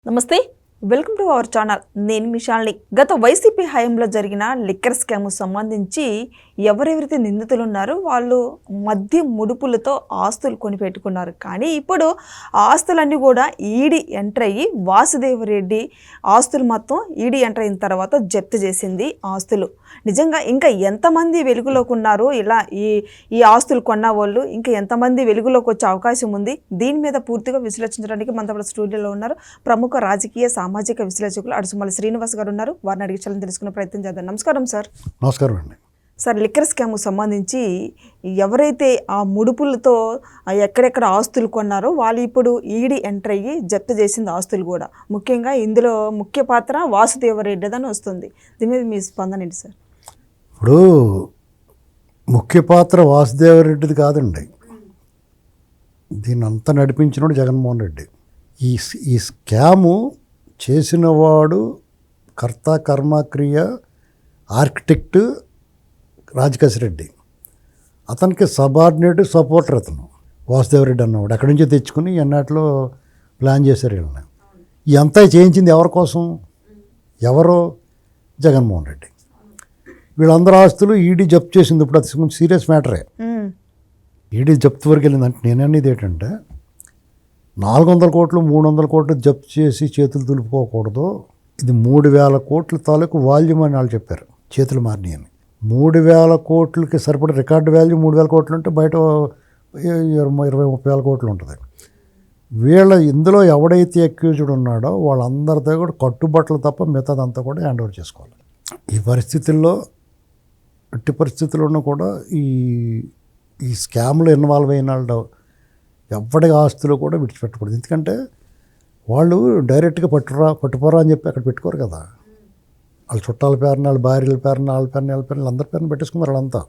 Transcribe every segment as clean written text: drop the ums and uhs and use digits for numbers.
నమస్తే, welcome to our channel. నేను మీ శాలిని. గత వైసీపీ హయాంలో జరిగిన లిక్కర్ స్కామ్ సంబంధించి ఎవరెవరైతే నిందితులు ఉన్నారో వాళ్ళు మధ్య ముడుపులతో ఆస్తులు కొనిపెట్టుకున్నారు. కానీ ఇప్పుడు ఆస్తులన్నీ కూడా ఈడీ ఎంటర్ అయ్యి వాసుదేవరెడ్డి ఆస్తులు మొత్తం ఈడీ ఎంటర్ అయిన తర్వాత జప్తు చేసింది ఆస్తులు. నిజంగా ఇంకా ఎంతమంది వెలుగులోకి ఉన్నారు, ఇలా ఈ ఆస్తులు కొన్న వాళ్ళు ఇంకా ఎంతమంది వెలుగులోకి వచ్చే అవకాశం ఉంది? దీని మీద పూర్తిగా విశ్లేషించడానికి మనతో స్టూడియోలో ఉన్నారు ప్రముఖ రాజకీయ సామాజిక విశ్లేషకులు అడుసుమల్లి శ్రీనివాస్ గారు ఉన్నారు. వారిని అడిగి చలని తెలుసుకునే ప్రయత్నం చేద్దాం. నమస్కారం సార్. నమస్కారం అండి. సార్, లిక్కర్ స్కామ్ సంబంధించి ఎవరైతే ఆ ముడుపులతో ఎక్కడెక్కడ ఆస్తులు కొన్నారో వాళ్ళు ఇప్పుడు ఈడీ ఎంటర్ అయ్యి జప్తు చేసింది ఆస్తులు కూడా. ముఖ్యంగా ఇందులో ముఖ్య పాత్ర వాసుదేవరెడ్డిదని వస్తుంది. దీని మీద మీ స్పందన ఏంటి సార్? ఇప్పుడు ముఖ్య పాత్ర వాసుదేవరెడ్డిది కాదండి, దీన్ని అంతా నడిపించినోడు జగన్మోహన్ రెడ్డి. ఈ స్కాము చేసినవాడు కర్త కర్మక్రియ ఆర్కిటెక్ట్ రాజకేశ్ రెడ్డి. అతనికి సబార్డినేట్ సపోర్టర్ అతను వాసుదేవరెడ్డి అన్నవాడు. అక్కడి నుంచి తెచ్చుకుని ఎన్నాటిలో ప్లాన్ చేశారు వీళ్ళని. ఇదంతా చేయించింది ఎవరి కోసం? ఎవరో జగన్మోహన్ రెడ్డి. వీళ్ళందరూ ఆస్తులు ఈడీ జప్తు చేసింది. ఇప్పుడు అది కొంచెం సీరియస్ మ్యాటరే. ఈడీ జప్తు వరకు వెళ్ళిందంటే నేననేది ఏంటంటే 400 కోట్లు 300 కోట్లు జప్తు చేసి చేతులు దులుపుకోకూడదు. ఇది 3000 కోట్ల తాలూకు వాల్యూమ్ అని వాళ్ళు చెప్పారు. చేతులు మారినాయి అని. 3000 కోట్లకి సరిపడే రికార్డు వాల్యూ 3000 కోట్లు ఉంటే బయట 20-30 కోట్లు ఉంటుంది. ఇందులో ఎవడైతే అక్యూజ్డ్ ఉన్నాడో వాళ్ళందరితో కూడా కట్టుబట్టలు తప్ప మిగతాదంతా కూడా హ్యాండ్ ఓవర్ చేసుకోవాలి. ఈ పరిస్థితుల్లో ఎట్టి పరిస్థితుల్లోనూ కూడా ఈ స్కామ్లో ఇన్వాల్వ్ అయిన వాళ్ళు ఎవరి ఆస్తులు కూడా విడిచిపెట్టకూడదు. ఎందుకంటే వాళ్ళు డైరెక్ట్గా పట్టుపోరా అని చెప్పి అక్కడ పెట్టుకోరు కదా. వాళ్ళ చుట్టాల పేరున, వాళ్ళ భార్యల పేరున, వాళ్ళ పేరున అందరి పేరున పెట్టేసుకున్నారు వాళ్ళంతా.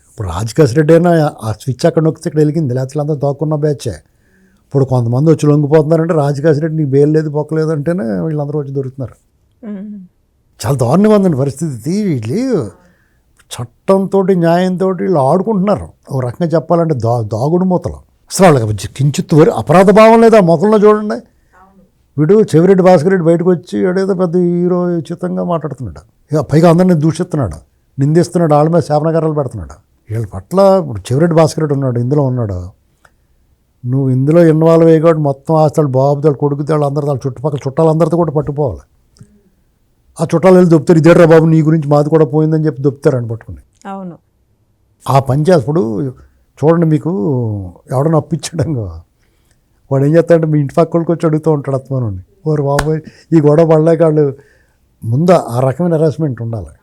ఇప్పుడు రాజకేశ్ రెడ్డి అయినా ఆ స్విచ్ అక్కడ నొక్కితే ఇక్కడ వెలిగింది, లేకపోతే అంతా దాక్కున్న బ్యాచే. ఇప్పుడు కొంతమంది వచ్చి లొంగిపోతున్నారంటే రాజకేశ్ రెడ్డి నీకు బెయిల్ లేదు పొక్కలేదు అంటేనే వీళ్ళందరూ వచ్చి దొరుకుతున్నారు. చాలా దారుణంగా ఉందండి పరిస్థితి. వీళ్ళు చట్టంతో న్యాయంతో వీళ్ళు ఆడుకుంటున్నారు. ఒక రకంగా చెప్పాలంటే దాగుడు మూతలు. అసలు వాళ్ళకి కించిత్ అపరాధ భావం లేదా మొక్కల్లో చూడండి. వీడు చెవిరెడ్డి భాస్కర్ రెడ్డి బయటకు వచ్చి ఏడేదో పెద్ద హీరో చిత్తంగా మాట్లాడుతున్నాడు. ఇక పైగా అందరినీ దూషిస్తున్నాడు, నిందిస్తున్నాడు, వాళ్ళ మీద శాపనకారాలు పెడుతున్నాడు. వీళ్ళ పట్ల ఇప్పుడు చెవిరెడ్డి భాస్కర్ రెడ్డి ఉన్నాడు, ఇందులో ఉన్నాడు. నువ్వు ఇందులో ఇన్వాల్వ్ అయ్యి కాబట్టి మొత్తం ఆస్తాడు బాబుతాడు కొడుకుతాడు అందరూ వాళ్ళ చుట్టుపక్కల చుట్టాలందరితో కూడా పట్టుకోవాలి. ఆ చుట్టాలు వెళ్ళి దొప్పుతారు, ఇదేట్రా బాబు నీ గురించి మాది కూడా పోయిందని చెప్పి దొప్పుతారని పట్టుకుని. అవును, ఆ పని చేప్పుడు చూడండి. మీకు ఎవడన్నా అప్పించడంగా వాడు ఏం చేస్తాడంటే మీ ఇంటి పక్కలకి వచ్చి అడుగుతూ ఉంటాడు అత్మానుని, ఓరు బాబోయ్ ఈ గొడవ పడలేక వాళ్ళు ముందు ఆ రకమైన హెరాస్మెంట్ ఉండాలి.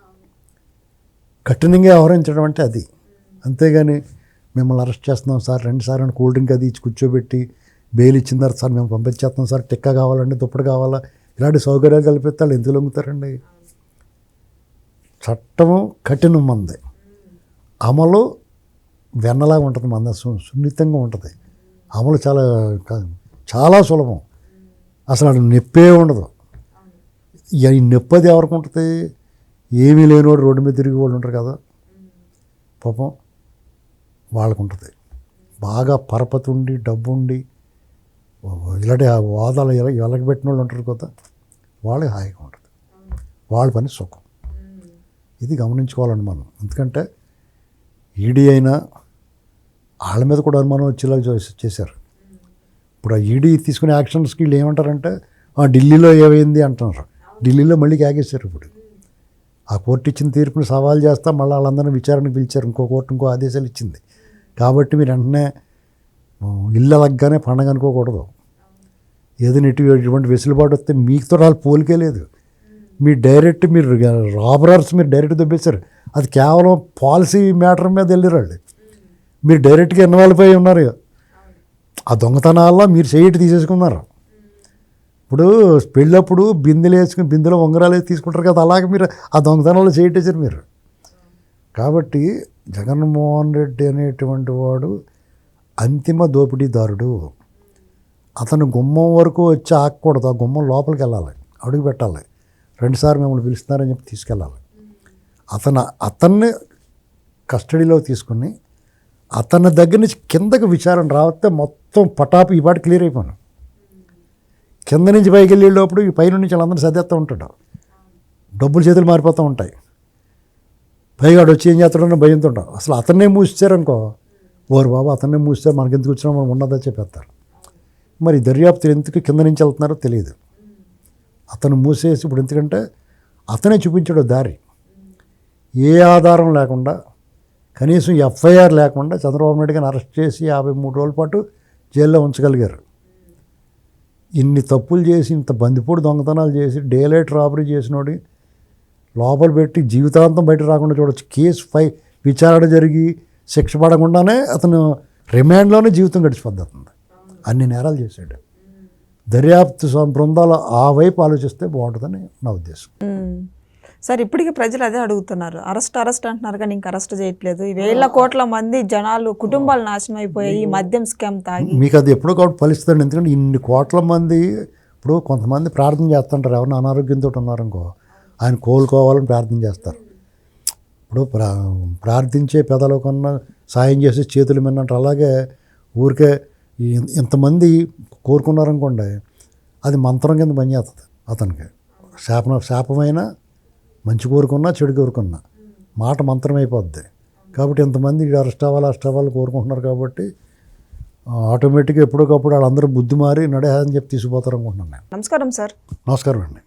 కఠినంగా వ్యవహరించడం అంటే అది. అంతేగాని మిమ్మల్ని అరెస్ట్ చేస్తున్నాం సార్, 2 సార్లు కూల్ డ్రింక్ అది ఇచ్చి కూర్చోబెట్టి బెయిల్ ఇచ్చిన తర్వాత సార్ మేము పంపించేస్తున్నాం సార్, టిక్కా కావాలండి, దుప్పటి కావాలా, ఇలాంటి సౌకర్యాలు కల్పిస్తే వాళ్ళు ఎందుకు లొంగుతారండి? చట్టము కఠినం మంది, అమలు వెన్నలాగా ఉంటుంది, మంద సున్నితంగా ఉంటుంది. అమలు చాలా సులభం. అసలు అది నొప్పే ఉండదు. ఈ నొప్పి అది ఎవరికి ఉంటుంది? ఏమీ లేనివాడు రోడ్డు మీద తిరిగి వాళ్ళు ఉంటారు కదా, పాపం వాళ్ళకు ఉంటుంది. బాగా పరపతి ఉండి డబ్బు ఉండి ఇలాంటి వాదాలు వెలగబెట్టిన వాళ్ళు ఉంటారు కదా, వాళ్ళకి హాయిగా ఉంటుంది, వాళ్ళ పని సుఖం. ఇది గమనించుకోవాలండి మనం. ఎందుకంటే ఈడీ అయినా వాళ్ళ మీద కూడా అనుమానం వచ్చేలా చేశారు. ఇప్పుడు ఆ ఈడీ తీసుకునే యాక్షన్స్కి వీళ్ళు ఏమంటారంటే ఢిల్లీలో ఏమైంది అంటున్నారు. ఢిల్లీలో మళ్ళీ కాగేశారు. ఇప్పుడు ఆ కోర్టు ఇచ్చిన తీర్పుని సవాల్ చేస్తా మళ్ళీ వాళ్ళందరినీ విచారణకు పిలిచారు. ఇంకో కోర్టు ఇంకో ఆదేశాలు ఇచ్చింది. కాబట్టి మీరు వెంటనే ఇల్లు అలగ్గానే పండగ అనుకోకూడదు. ఏదైనా ఇటువంటి వెసులుబాటు వస్తే మీతో వాళ్ళు పోలికే లేదు. మీరు రాబరర్స్ మీరు డైరెక్ట్ దొబ్బేశారు. అది కేవలం పాలసీ మ్యాటర్ మీద వెళ్ళిరండి. మీరు డైరెక్ట్గా ఇన్వాల్వ్ అయి ఉన్నారు. ఆ దొంగతనాల్లో మీరు చేయటి తీసేసుకున్నారు. ఇప్పుడు పెళ్ళప్పుడు బిందెలు వేసుకుని బిందెలో ఉంగరాలు వేసి తీసుకుంటారు కదా, అలాగే మీరు ఆ దొంగతనాల్లో చేయటేసారు మీరు. కాబట్టి జగన్మోహన్ రెడ్డి అనేటువంటి వాడు అంతిమ దోపిడీదారుడు. అతను గుమ్మం వరకు వచ్చి ఆగకూడదు, ఆ గుమ్మం లోపలికి వెళ్ళాలి, అడుగు పెట్టాలి. 2 సార్లు మిమ్మల్ని పిలుస్తున్నారని చెప్పి తీసుకెళ్ళాలి. అతన్ని కస్టడీలో తీసుకుని అతని దగ్గర నుంచి కిందకి విచారణ రావస్తే మొత్తం పటాపు ఈ పాటి క్లియర్ అయిపోయాను. కింద నుంచి పైకి వెళ్ళేటప్పుడు ఈ పైన నుంచి వాళ్ళందరూ సర్దేస్తూ ఉంటాడు, డబ్బులు చేతులు మారిపోతూ ఉంటాయి. పైగా వాడు వచ్చి ఏం చేస్తాడో భయంతో ఉంటాడు. అసలు అతన్నే మూసారనుకో, ఓరు బాబా అతన్నే మూసారు, మనకి ఎందుకు వచ్చినా మనం ఉన్నదా చెప్పేస్తారు. మరి దర్యాప్తు ఎందుకు కింద నుంచి వెళ్తున్నారో తెలియదు. అతను మూసేసి ఇప్పుడు ఎందుకంటే అతనే చూపించాడు దారి. ఏ ఆధారం లేకుండా, కనీసం ఎఫ్ఐఆర్ లేకుండా చంద్రబాబు నాయుడు గారిని అరెస్ట్ చేసి 53 రోజుల పాటు జైల్లో ఉంచగలిగారు. ఇన్ని తప్పులు చేసి, ఇంత బందిపోటు దొంగతనాలు చేసి, డేలైట్ రాబరీ చేసినోడి లోపల పెట్టి జీవితాంతం బయట రాకుండా చూడొచ్చు. కేసు విచారణ జరిగి శిక్ష పడకుండానే అతను రిమాండ్లోనే జీవితం గడిచిపోతుంది. అన్ని నేరాలు చేశాడు. దర్యాప్తు బృందాలు ఆ వైపు ఆలోచిస్తే బాగుంటుందని నా ఉద్దేశం. సార్ ఇప్పటికీ ప్రజలు అదే అడుగుతున్నారు, అరెస్ట్ అంటున్నారు కానీ ఇంకా అరెస్ట్ చేయట్లేదు. 1,000 కోట్ల మంది జనాలు కుటుంబాలు నాశనం అయిపోయాయి ఈ మద్యం స్కామ్ తాగి. మీకు అది ఎప్పుడో కాబట్టి ఫలిస్తుంది. ఎందుకంటే ఇన్ని కోట్ల మంది, ఇప్పుడు కొంతమంది ప్రార్థన చేస్తుంటారు, ఎవరైనా అనారోగ్యంతో ఉన్నారనుకో ఆయన కోలుకోవాలని ప్రార్థన చేస్తారు. ఇప్పుడు ప్రార్థించే పెదలో కన్నా సాయం చేసి చేతులు మిన్నంటారు. అలాగే ఊరికే ఇంతమంది కోరుకున్నారనుకోండి, అది మంత్రం కింద పనిచేస్తుంది అతనికి. శాపమైన మంచి కోరుకున్నా చెడు కోరుకున్నా మాట మంత్రం అయిపోద్ది. కాబట్టి ఇంతమంది అరెస్ట్ అవ్వాలి కోరుకుంటున్నారు. కాబట్టి ఆటోమేటిక్గా ఎప్పటికప్పుడు వాళ్ళందరూ బుద్ధి మారి నడే అని చెప్పి తీసుకుపోతారు అనుకుంటున్నాను నేను. నమస్కారం సార్. నమస్కారం అండి.